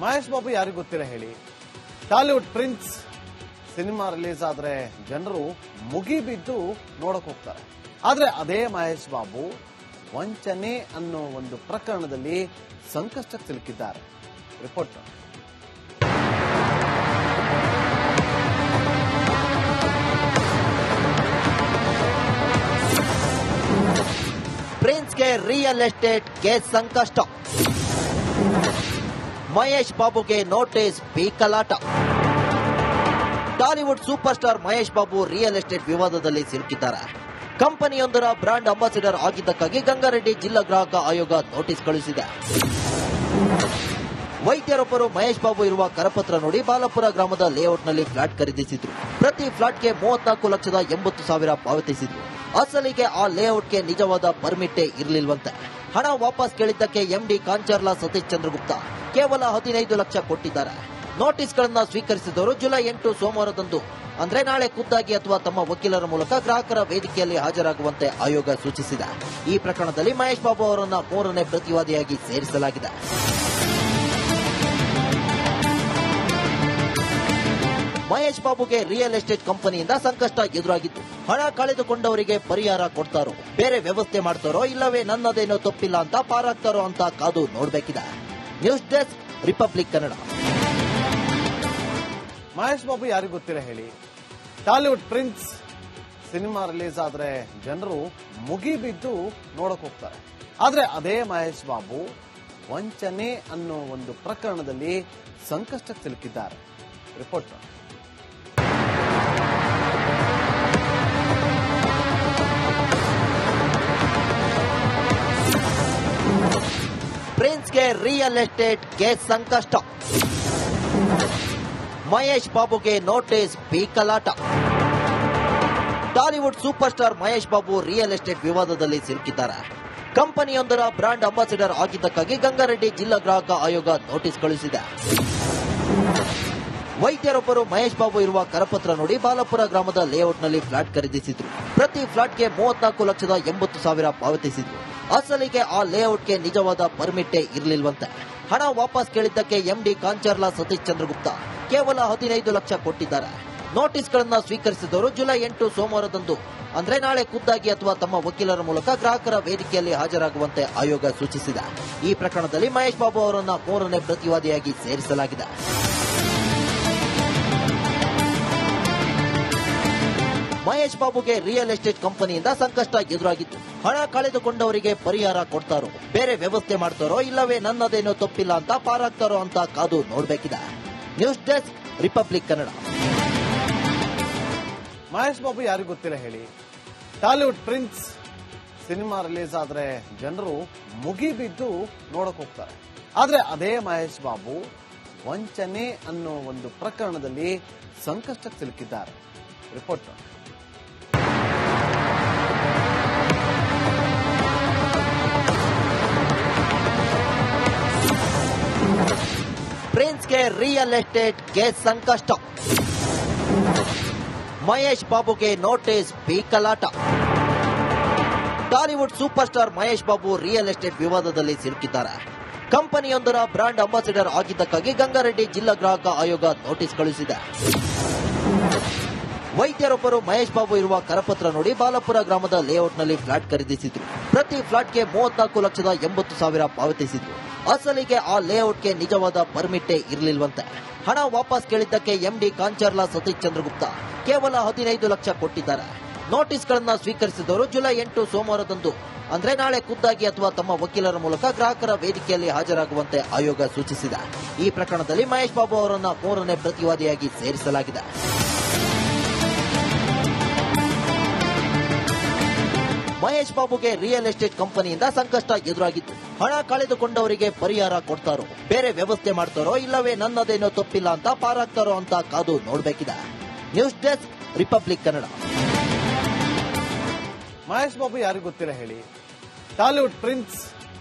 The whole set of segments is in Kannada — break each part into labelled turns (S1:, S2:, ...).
S1: ಮಹೇಶ್ ಬಾಬು ಯಾರಿಗೂ ಗೊತ್ತಿಲ್ಲ ಹೇಳಿ. ಟಾಲಿವುಡ್ ಪ್ರಿನ್ಸ್ ಸಿನಿಮಾ ರಿಲೀಸ್ ಆದ್ರೆ ಜನರು ಮುಗಿಬಿದ್ದು ನೋಡಕ್ ಹೋಗ್ತಾರೆ. ಆದ್ರೆ ಅದೇ ಮಹೇಶ್ ಬಾಬು ವಂಚನೆ ಅನ್ನೋ ಒಂದು ಪ್ರಕರಣದಲ್ಲಿ ಸಂಕಷ್ಟಕ್ಕೆ ಸಿಲುಕಿದ್ದಾರೆ. ರಿಪೋರ್ಟ್.
S2: ಪ್ರಿನ್ಸ್ಗೆ ರಿಯಲ್ ಎಸ್ಟೇಟ್ ಕೇಸ್ ಸಂಕಷ್ಟ. ಮಹೇಶ್ ಬಾಬುಗೆ ನೋಟಿಸ್ ಪೀಕಲಾಟ. Tollywood super star Mahesh Babu real estate ವಿವಾದದಲ್ಲಿ ಸಿಲುಕಿದ್ದಾರೆ. ಕಂಪನಿಯೊಂದರ ಬ್ರಾಂಡ್ ಅಂಬಾಸಿಡರ್ ಆಗಿದ್ದಕ್ಕಾಗಿ ಗಂಗಾರೆಡ್ಡಿ ಜಿಲ್ಲಾ ಗ್ರಾಹಕ ಆಯೋಗ ನೋಟಿಸ್ ಕಳುಹಿಸಿದೆ. ವೈದ್ಯರೊಬ್ಬರು ಮಹೇಶ್ ಬಾಬು ಇರುವ ಕರಪತ್ರ ನೋಡಿ ಬಾಲಪುರ ಗ್ರಾಮದ ಲೇಔಟ್ನಲ್ಲಿ ಫ್ಲಾಟ್ ಖರೀದಿಸಿದ್ರು. ಪ್ರತಿ ಫ್ಲಾಟ್ಗೆ 34,80,000 ಪಾವತಿಸಿದ್ರು. ಅಸಲಿಗೆ ಆ ಲೇಔಟ್ಗೆ ನಿಜವಾದ ಪರ್ಮಿಟ್ಟೇ ಇರಲಿಲ್ವಂತೆ. ಹಣ ವಾಪಸ್ ಕೇಳಿದ್ದಕ್ಕೆ ಎಂಡಿ ಕಾಂಚರ್ಲಾ ಸತೀಶ್ ಚಂದ್ರಗುಪ್ತ ಕೇವಲ 15 ಲಕ್ಷ ಕೊಟ್ಟಿದ್ದಾರೆ. ನೋಟಿಸ್ಗಳನ್ನು ಸ್ವೀಕರಿಸಿದವರು ಜುಲೈ 8 ಸೋಮವಾರದಂದು ಅಂದ್ರೆ ನಾಳೆ ಖುದ್ದಾಗಿ ಅಥವಾ ತಮ್ಮ ವಕೀಲರ ಮೂಲಕ ಗ್ರಾಹಕರ ವೇದಿಕೆಯಲ್ಲಿ ಹಾಜರಾಗುವಂತೆ ಆಯೋಗ ಸೂಚಿಸಿದೆ. ಈ ಪ್ರಕರಣದಲ್ಲಿ ಮಹೇಶ್ ಬಾಬು ಅವರನ್ನ 3ನೇ ಪ್ರತಿವಾದಿಯಾಗಿ ಸೇರಿಸಲಾಗಿದೆ. ಮಹೇಶ್ ಬಾಬುಗೆ ರಿಯಲ್ ಎಸ್ಟೇಟ್ ಕಂಪನಿಯಿಂದ ಸಂಕಷ್ಟ ಎದುರಾಗಿತ್ತು. ಹಣ ಕಳೆದುಕೊಂಡವರಿಗೆ ಪರಿಹಾರ ಕೊಡ್ತಾರೋ, ಬೇರೆ ವ್ಯವಸ್ಥೆ ಮಾಡ್ತಾರೋ, ಇಲ್ಲವೇ ನನ್ನದೇನೋ ತಪ್ಪಿಲ್ಲ ಅಂತ ಪಾರಾಗ್ತಾರೋ ಅಂತ ಕಾದು ನೋಡಬೇಕಿದೆ. News desk, Republic Kannada.
S1: Mahesh Babu ಯಾರಿಗೂ ಗೊತ್ತಿಲ್ಲ ಹೇಳಿ. ಟಾಲಿವುಡ್ ಪ್ರಿನ್ಸ್ ಸಿನಿಮಾ ರಿಲೀಸ್ ಆದ್ರೆ ಜನರು ಮುಗಿಬಿದ್ದು ನೋಡಕ್ ಹೋಗ್ತಾರೆ. ಆದ್ರೆ ಅದೇ ಮಹೇಶ್ ಬಾಬು ವಂಚನೆ ಅನ್ನೋ ಒಂದು ಪ್ರಕರಣದಲ್ಲಿ ಸಂಕಷ್ಟಕ್ಕೆ ಸಿಲುಕಿದ್ದಾರೆ. ರಿಪೋರ್ಟ್.
S2: ಪ್ರಿನ್ಸ್ಗೆ ರಿಯಲ್ ಎಸ್ಟೇಟ್ ಕೇಸ್ ಸಂಕಷ್ಟ. ಮಹೇಶ್ ಬಾಬುಗೆ ನೋಟಿಸ್ ಪೀಕಲಾಟ. Tollywood super star Mahesh Babu real estate ವಿವಾದದಲ್ಲಿ ಸಿಲುಕಿದ್ದಾರೆ. ಕಂಪನಿಯೊಂದರ ಬ್ರಾಂಡ್ ಅಂಬಾಸಿಡರ್ ಆಗಿದ್ದಕ್ಕಾಗಿ ಗಂಗಾರೆಡ್ಡಿ ಜಿಲ್ಲಾ ಗ್ರಾಹಕ ಆಯೋಗ ನೋಟಿಸ್ ಕಳುಹಿಸಿದೆ. ವೈದ್ಯರೊಬ್ಬರು ಮಹೇಶ್ ಬಾಬು ಇರುವ ಕರಪತ್ರ ನೋಡಿ ಬಾಲಪುರ ಗ್ರಾಮದ ಲೇಔಟ್ನಲ್ಲಿ ಫ್ಲಾಟ್ ಖರೀದಿಸಿದ್ರು. ಪ್ರತಿ ಫ್ಲಾಟ್ಗೆ 34,80,000 ಪಾವತಿಸಿದ್ರು. ಅಸಲಿಗೆ ಆ ಲೇಔಟ್ಗೆ ನಿಜವಾದ ಪರ್ಮಿಟ್ಟೇ ಇರಲಿಲ್ವಂತೆ. ಹಣ ವಾಪಸ್ ಕೇಳಿದ್ದಕ್ಕೆ ಎಂಡಿ ಕಾಂಚರ್ಲಾ ಸತೀಶ್ ಚಂದ್ರಗುಪ್ತ ಕೇವಲ 15 ಲಕ್ಷ ಕೊಟ್ಟಿದ್ದಾರೆ. ನೋಟಿಸ್ಗಳನ್ನು ಸ್ವೀಕರಿಸಿದವರು ಜುಲೈ 8 ಸೋಮವಾರದಂದು ಅಂದ್ರೆ ನಾಳೆ ಖುದ್ದಾಗಿ ಅಥವಾ ತಮ್ಮ ವಕೀಲರ ಮೂಲಕ ಗ್ರಾಹಕರ ವೇದಿಕೆಯಲ್ಲಿ ಹಾಜರಾಗುವಂತೆ ಆಯೋಗ ಸೂಚಿಸಿದೆ. ಈ ಪ್ರಕರಣದಲ್ಲಿ ಮಹೇಶ್ ಬಾಬು ಅವರನ್ನ 3ನೇ ಪ್ರತಿವಾದಿಯಾಗಿ ಸೇರಿಸಲಾಗಿದೆ. ಮಹೇಶ್ ಬಾಬುಗೆ ರಿಯಲ್ ಎಸ್ಟೇಟ್ ಕಂಪನಿಯಿಂದ ಸಂಕಷ್ಟ ಎದುರಾಗಿತ್ತು. ಹಣ ಕಳೆದುಕೊಂಡವರಿಗೆ ಪರಿಹಾರ ಕೊಡ್ತಾರೋ, ಬೇರೆ ವ್ಯವಸ್ಥೆ ಮಾಡ್ತಾರೋ, ಇಲ್ಲವೇ ನನ್ನದೇನೋ ತಪ್ಪಿಲ್ಲ ಅಂತ ಪಾರಾಗ್ತಾರೋ ಅಂತ ಕಾದು ನೋಡಬೇಕಿದೆ. News desk, Republic Kannada.
S1: Mahesh Babu ಯಾರಿಗೂ ಗೊತ್ತಿಲ್ಲ ಹೇಳಿ. ಟಾಲಿವುಡ್ ಪ್ರಿನ್ಸ್ ಸಿನಿಮಾ ರಿಲೀಸ್ ಆದ್ರೆ ಜನರು ಮುಗಿಬಿದ್ದು ನೋಡಕ್ ಹೋಗ್ತಾರೆ. ಆದ್ರೆ ಅದೇ ಮಹೇಶ್ ಬಾಬು ವಂಚನೆ ಅನ್ನೋ ಒಂದು ಪ್ರಕರಣದಲ್ಲಿ ಸಂಕಷ್ಟಕ್ಕೆ ಸಿಲುಕಿದ್ದಾರೆ. ರಿಪೋರ್ಟ್.
S2: ಪ್ರಿನ್ಸ್ಗೆ ರಿಯಲ್ ಎಸ್ಟೇಟ್ ಕೇಸ್ ಸಂಕಷ್ಟ. ಮಹೇಶ್ ಬಾಬುಗೆ ನೋಟಿಸ್ ಪೀಕಲಾಟ. Tollywood super star Mahesh Babu real estate ವಿವಾದದಲ್ಲಿ ಸಿಲುಕಿದ್ದಾರೆ. ಕಂಪನಿಯೊಂದರ ಬ್ರಾಂಡ್ ಅಂಬಾಸಿಡರ್ ಆಗಿದ್ದಕ್ಕಾಗಿ ಗಂಗಾರೆಡ್ಡಿ ಜಿಲ್ಲಾ ಗ್ರಾಹಕ ಆಯೋಗ ನೋಟಿಸ್ ಕಳುಹಿಸಿದೆ. ವೈದ್ಯರೊಬ್ಬರು ಮಹೇಶ್ ಬಾಬು ಇರುವ ಕರಪತ್ರ ನೋಡಿ ಬಾಲಪುರ ಗ್ರಾಮದ ಲೇಔಟ್ನಲ್ಲಿ ಫ್ಲಾಟ್ ಖರೀದಿಸಿದ್ರು. ಪ್ರತಿ ಫ್ಲಾಟ್ಗೆ 34,80,000 ಪಾವತಿಸಿದ್ರು. ಅಸಲಿಗೆ ಆ ಲೇಔಟ್ಗೆ ನಿಜವಾದ ಪರ್ಮಿಟ್ಟೇ ಇರಲಿಲ್ವಂತೆ. ಹಣ ವಾಪಸ್ ಕೇಳಿದ್ದಕ್ಕೆ ಎಂಡಿ ಕಾಂಚರ್ಲಾ ಸತೀಶ್ ಚಂದ್ರಗುಪ್ತ ಕೇವಲ 15 ಲಕ್ಷ ಕೊಟ್ಟಿದ್ದಾರೆ. ನೋಟಿಸ್ಗಳನ್ನು ಸ್ವೀಕರಿಸಿದವರು ಜುಲೈ 8 ಸೋಮವಾರದಂದು ಅಂದ್ರೆ ನಾಳೆ ಖುದ್ದಾಗಿ ಅಥವಾ ತಮ್ಮ ವಕೀಲರ ಮೂಲಕ ಗ್ರಾಹಕರ ವೇದಿಕೆಯಲ್ಲಿ ಹಾಜರಾಗುವಂತೆ ಆಯೋಗ ಸೂಚಿಸಿದೆ. ಈ ಪ್ರಕರಣದಲ್ಲಿ ಮಹೇಶ್ ಬಾಬು ಅವರನ್ನ 3ನೇ ಪ್ರತಿವಾದಿಯಾಗಿ ಸೇರಿಸಲಾಗಿದೆ. ಮಹೇಶ್ ಬಾಬುಗೆ ರಿಯಲ್ ಎಸ್ಟೇಟ್ ಕಂಪನಿಯಿಂದ ಸಂಕಷ್ಟ ಎದುರಾಗಿತ್ತು. ಹಣ ಕಳೆದುಕೊಂಡವರಿಗೆ ಪರಿಹಾರ ಕೊಡ್ತಾರೋ, ಬೇರೆ ವ್ಯವಸ್ಥೆ ಮಾಡ್ತಾರೋ, ಇಲ್ಲವೇ ನನ್ನದೇನೋ ತಪ್ಪಿಲ್ಲ ಅಂತ ಪಾರಾಗ್ತಾರೋ ಅಂತ ಕಾದು ನೋಡಬೇಕಿದೆ. News desk, Republic Kannada.
S1: Mahesh Babu ಯಾರಿಗೂ ಗೊತ್ತಿಲ್ಲ ಹೇಳಿ. ಟಾಲಿವುಡ್ ಪ್ರಿನ್ಸ್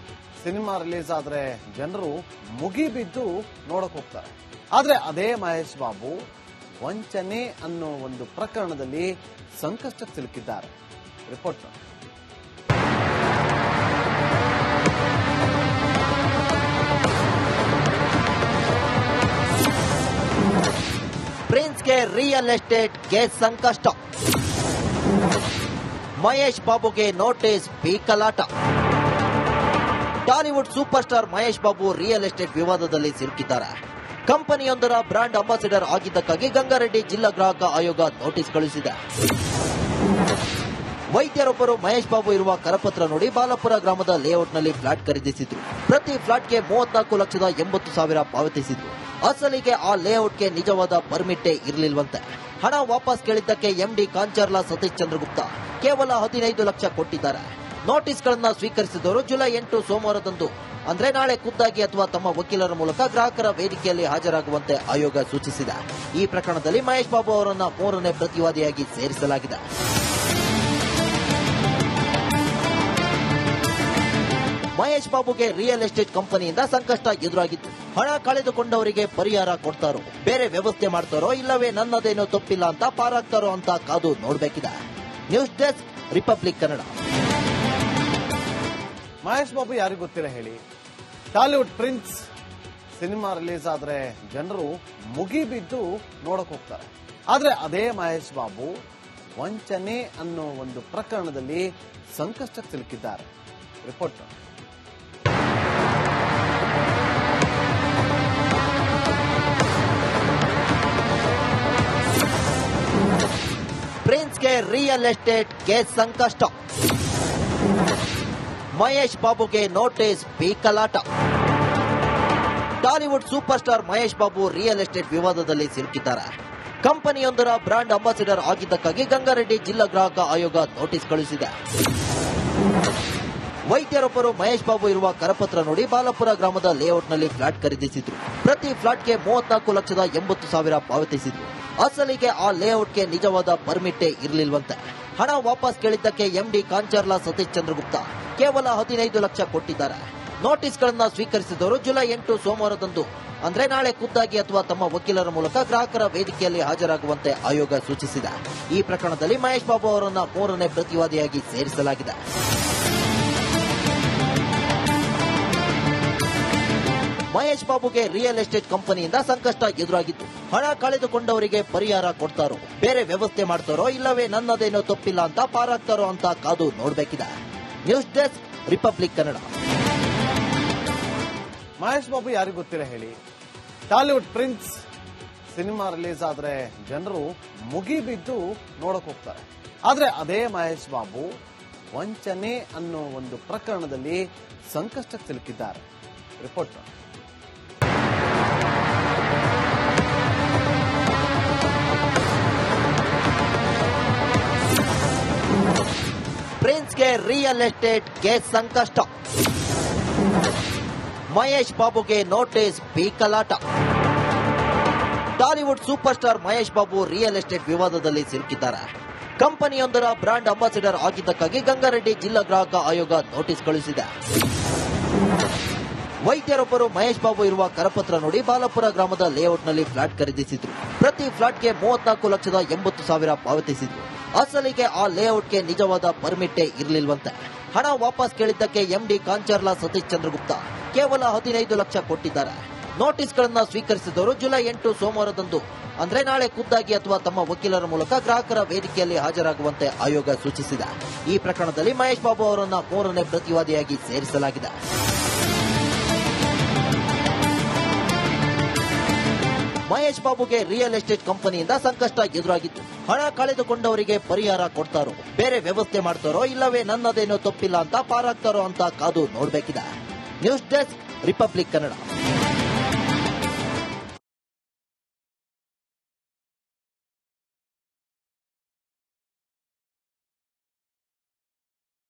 S1: ಸಿನಿಮಾ ರಿಲೀಸ್ ಆದ್ರೆ ಜನರು ಮುಗಿಬಿದ್ದು ನೋಡಕ್ ಹೋಗ್ತಾರೆ. ಆದ್ರೆ ಅದೇ ಮಹೇಶ್ ಬಾಬು ವಂಚನೆ ಅನ್ನೋ ಒಂದು ಪ್ರಕರಣದಲ್ಲಿ ಸಂಕಷ್ಟಕ್ಕೆ ಸಿಲುಕಿದ್ದಾರೆ. ರಿಪೋರ್ಟ್.
S2: ಪ್ರಿನ್ಸ್ಗೆ ರಿಯಲ್ ಎಸ್ಟೇಟ್ ಕೇಸ್ ಸಂಕಷ್ಟ. ಮಹೇಶ್ ಬಾಬುಗೆ ನೋಟಿಸ್ ಪೀಕಲಾಟ. Tollywood super star Mahesh Babu real estate ವಿವಾದದಲ್ಲಿ ಸಿಲುಕಿದ್ದಾರೆ. ಕಂಪನಿಯೊಂದರ ಬ್ರಾಂಡ್ ಅಂಬಾಸಿಡರ್ ಆಗಿದ್ದಕ್ಕಾಗಿ ಗಂಗಾರೆಡ್ಡಿ ಜಿಲ್ಲಾ ಗ್ರಾಹಕ ಆಯೋಗ ನೋಟಿಸ್ ಕಳುಹಿಸಿದೆ. ವೈದ್ಯರೊಬ್ಬರು ಮಹೇಶ್ ಬಾಬು ಇರುವ ಕರಪತ್ರ ನೋಡಿ ಬಾಲಪುರ ಗ್ರಾಮದ ಲೇಔಟ್ನಲ್ಲಿ ಫ್ಲಾಟ್ ಖರೀದಿಸಿದ್ರು. ಪ್ರತಿ ಫ್ಲಾಟ್ಗೆ 34,80,000 ಪಾವತಿಸಿದ್ರು. ಅಸಲಿಗೆ ಆ ಲೇಔಟ್ಗೆ ನಿಜವಾದ ಪರ್ಮಿಟ್ಟೇ ಇರಲಿಲ್ವಂತೆ. ಹಣ ವಾಪಸ್ ಕೇಳಿದ್ದಕ್ಕೆ ಎಂಡಿ ಕಾಂಚರ್ಲಾ ಸತೀಶ್ ಚಂದ್ರಗುಪ್ತ ಕೇವಲ 15 ಲಕ್ಷ ಕೊಟ್ಟಿದ್ದಾರೆ. ನೋಟಿಸ್ಗಳನ್ನ ಸ್ವೀಕರಿಸಿದವರು ಜುಲೈ 8 ಸೋಮವಾರದಂದು ಅಂದ್ರೆ ನಾಳೆ ಖುದ್ದಾಗಿ ಅಥವಾ ತಮ್ಮ ವಕೀಲರ ಮೂಲಕ ಗ್ರಾಹಕರ ವೇದಿಕೆಯಲ್ಲಿ ಹಾಜರಾಗುವಂತೆ ಆಯೋಗ ಸೂಚಿಸಿದೆ. ಈ ಪ್ರಕರಣದಲ್ಲಿ ಮಹೇಶ್ ಬಾಬು ಅವರನ್ನ 3ನೇ ಪ್ರತಿವಾದಿಯಾಗಿ ಸೇರಿಸಲಾಗಿದೆ. ಮಹೇಶ್ ಬಾಬುಗೆ ರಿಯಲ್ ಎಸ್ಟೇಟ್ ಕಂಪನಿಯಿಂದ ಸಂಕಷ್ಟ ಎದುರಾಗಿತ್ತು. ಹಣ ಕಳೆದುಕೊಂಡವರಿಗೆ ಪರಿಹಾರ ಕೊಡ್ತಾರೋ, ಬೇರೆ ವ್ಯವಸ್ಥೆ ಮಾಡ್ತಾರೋ, ಇಲ್ಲವೇ ನನ್ನದೇನೋ ತಪ್ಪಿಲ್ಲ ಅಂತ ಪಾರಾಗ್ತಾರೋ ಅಂತ ಕಾದು ನೋಡಬೇಕಿದೆ. News desk, Republic Kannada.
S1: Mahesh Babu ಯಾರಿಗೂ ಗೊತ್ತಿಲ್ಲ ಹೇಳಿ. ಟಾಲಿವುಡ್ ಪ್ರಿನ್ಸ್ ಸಿನಿಮಾ ರಿಲೀಸ್ ಆದ್ರೆ ಜನರು ಮುಗಿಬಿದ್ದು ನೋಡಕ್ ಹೋಗ್ತಾರೆ. ಆದ್ರೆ ಅದೇ ಮಹೇಶ್ ಬಾಬು ವಂಚನೆ ಅನ್ನೋ ಒಂದು ಪ್ರಕರಣದಲ್ಲಿ ಸಂಕಷ್ಟಕ್ಕೆ ಸಿಲುಕಿದ್ದಾರೆ. ರಿಪೋರ್ಟ್.
S2: ಪ್ರಿನ್ಸ್ಗೆ ರಿಯಲ್ ಎಸ್ಟೇಟ್ ಕೇಸ್ ಸಂಕಷ್ಟ. ಮಹೇಶ್ ಬಾಬುಗೆ ನೋಟಿಸ್ ಪೀಕಲಾಟ. Tollywood super star Mahesh Babu real estate ವಿವಾದದಲ್ಲಿ ಸಿಲುಕಿದ್ದಾರೆ. ಕಂಪನಿಯೊಂದರ ಬ್ರಾಂಡ್ ಅಂಬಾಸಿಡರ್ ಆಗಿದ್ದಕ್ಕಾಗಿ ಗಂಗಾರೆಡ್ಡಿ ಜಿಲ್ಲಾ ಗ್ರಾಹಕ ಆಯೋಗ ನೋಟಿಸ್ ಕಳುಹಿಸಿದೆ. ವೈದ್ಯರೊಬ್ಬರು ಮಹೇಶ್ ಬಾಬು ಇರುವ ಕರಪತ್ರ ನೋಡಿ ಬಾಲಪುರ ಗ್ರಾಮದ ಲೇಔಟ್ನಲ್ಲಿ ಫ್ಲಾಟ್ ಖರೀದಿಸಿದ್ರು. ಪ್ರತಿ ಫ್ಲಾಟ್ಗೆ 34,80,000 ಪಾವತಿಸಿದ್ರು. ಅಸಲಿಗೆ ಆ ಲೇಔಟ್ಗೆ ನಿಜವಾದ ಪರ್ಮಿಟ್ಟೇ ಇರಲಿಲ್ವಂತೆ. ಹಣ ವಾಪಸ್ ಕೇಳಿದ್ದಕ್ಕೆ ಎಂಡಿ ಕಾಂಚರ್ಲಾ ಸತೀಶ್ ಚಂದ್ರಗುಪ್ತ ಕೇವಲ 15 ಲಕ್ಷ ಕೊಟ್ಟಿದ್ದಾರೆ. ನೋಟಿಸ್ಗಳನ್ನ ಸ್ವೀಕರಿಸಿದವರು ಜುಲೈ 8 ಸೋಮವಾರದಂದು ಅಂದ್ರೆ ನಾಳೆ ಖುದ್ದಾಗಿ ಅಥವಾ ತಮ್ಮ ವಕೀಲರ ಮೂಲಕ ಗ್ರಾಹಕರ ವೇದಿಕೆಯಲ್ಲಿ ಹಾಜರಾಗುವಂತೆ ಆಯೋಗ ಸೂಚಿಸಿದೆ. ಈ ಪ್ರಕರಣದಲ್ಲಿ ಮಹೇಶ್ ಬಾಬು ಅವರನ್ನ 3ನೇ ಪ್ರತಿವಾದಿಯಾಗಿ ಸೇರಿಸಲಾಗಿದೆ. ಮಹೇಶ್ ಬಾಬುಗೆ ರಿಯಲ್ ಎಸ್ಟೇಟ್ ಕಂಪನಿಯಿಂದ ಸಂಕಷ್ಟ ಎದುರಾಗಿತ್ತು. ಹಣ ಕಳೆದುಕೊಂಡವರಿಗೆ ಪರಿಹಾರ ಕೊಡ್ತಾರೋ, ಬೇರೆ ವ್ಯವಸ್ಥೆ ಮಾಡ್ತಾರೋ, ಇಲ್ಲವೇ ನನ್ನದೇನೋ ತಪ್ಪಿಲ್ಲ ಅಂತ ಪಾರಾಗ್ತಾರೋ ಅಂತ ಕಾದು ನೋಡಬೇಕಿದೆ. News desk, Republic Kannada.
S1: Mahesh Babu ಯಾರಿಗೂ ಗೊತ್ತಿಲ್ಲ ಹೇಳಿ. ಟಾಲಿವುಡ್ ಪ್ರಿನ್ಸ್ ಸಿನಿಮಾ ರಿಲೀಸ್ ಆದ್ರೆ ಜನರು ಮುಗಿಬಿದ್ದು ನೋಡಕ್ ಹೋಗ್ತಾರೆ. ಆದ್ರೆ ಅದೇ ಮಹೇಶ್ ಬಾಬು ವಂಚನೆ ಅನ್ನೋ ಒಂದು ಪ್ರಕರಣದಲ್ಲಿ ಸಂಕಷ್ಟಕ್ಕೆ ಸಿಲುಕಿದ್ದಾರೆ. ರಿಪೋರ್ಟ್.
S2: ಪ್ರಿನ್ಸ್ಗೆ ರಿಯಲ್ ಎಸ್ಟೇಟ್ ಕೇಸ್ ಸಂಕಷ್ಟ. ಮಹೇಶ್ ಬಾಬುಗೆ ನೋಟಿಸ್ ಪೀಕಲಾಟ. Tollywood super star Mahesh Babu real estate ವಿವಾದದಲ್ಲಿ ಸಿಲುಕಿದ್ದಾರೆ. ಕಂಪನಿಯೊಂದರ ಬ್ರಾಂಡ್ ಅಂಬಾಸಿಡರ್ ಆಗಿದ್ದಕ್ಕಾಗಿ ಗಂಗಾರೆಡ್ಡಿ ಜಿಲ್ಲಾ ಗ್ರಾಹಕ ಆಯೋಗ ನೋಟಿಸ್ ಕಳುಹಿಸಿದೆ. ವೈದ್ಯರೊಬ್ಬರು ಮಹೇಶ್ ಬಾಬು ಇರುವ ಕರಪತ್ರ ನೋಡಿ ಬಾಲಪುರ ಗ್ರಾಮದ ಲೇಔಟ್ನಲ್ಲಿ ಫ್ಲಾಟ್ ಖರೀದಿಸಿದ್ರು. ಪ್ರತಿ ಫ್ಲಾಟ್ಗೆ 34,80,000 ಪಾವತಿಸಿದ್ರು. ಅಸಲಿಗೆ ಆ ಲೇಔಟ್ಗೆ ನಿಜವಾದ ಪರ್ಮಿಟ್ಟೇ ಇರಲಿಲ್ವಂತೆ. ಹಣ ವಾಪಸ್ ಕೇಳಿದ್ದಕ್ಕೆ ಎಂಡಿ ಕಾಂಚರ್ಲಾ ಸತೀಶ್ ಚಂದ್ರಗುಪ್ತ ಕೇವಲ 15 ಲಕ್ಷ ಕೊಟ್ಟಿದ್ದಾರೆ. ನೋಟಿಸ್ಗಳನ್ನ ಸ್ವೀಕರಿಸಿದವರು ಜುಲೈ 8 ಸೋಮವಾರದಂದು ಅಂದ್ರೆ ನಾಳೆ ಖುದ್ದಾಗಿ ಅಥವಾ ತಮ್ಮ ವಕೀಲರ ಮೂಲಕ ಗ್ರಾಹಕರ ವೇದಿಕೆಯಲ್ಲಿ ಹಾಜರಾಗುವಂತೆ ಆಯೋಗ ಸೂಚಿಸಿದೆ. ಈ ಪ್ರಕರಣದಲ್ಲಿ ಮಹೇಶ್ ಬಾಬು ಅವರನ್ನ 3ನೇ ಪ್ರತಿವಾದಿಯಾಗಿ ಸೇರಿಸಲಾಗಿದೆ. ಮಹೇಶ್ ಬಾಬುಗೆ ರಿಯಲ್ ಎಸ್ಟೇಟ್ ಕಂಪನಿಯಿಂದ ಸಂಕಷ್ಟ ಎದುರಾಗಿತ್ತು. ಹಣ ಕಳೆದುಕೊಂಡವರಿಗೆ ಪರಿಹಾರ ಕೊಡ್ತಾರೋ, ಬೇರೆ ವ್ಯವಸ್ಥೆ ಮಾಡ್ತಾರೋ, ಇಲ್ಲವೇ ನನ್ನದೇನೋ ತಪ್ಪಿಲ್ಲ ಅಂತ ಪಾರಾಗ್ತಾರೋ ಅಂತ ಕಾದು ನೋಡಬೇಕಿದೆ. News desk, Republic Kannada.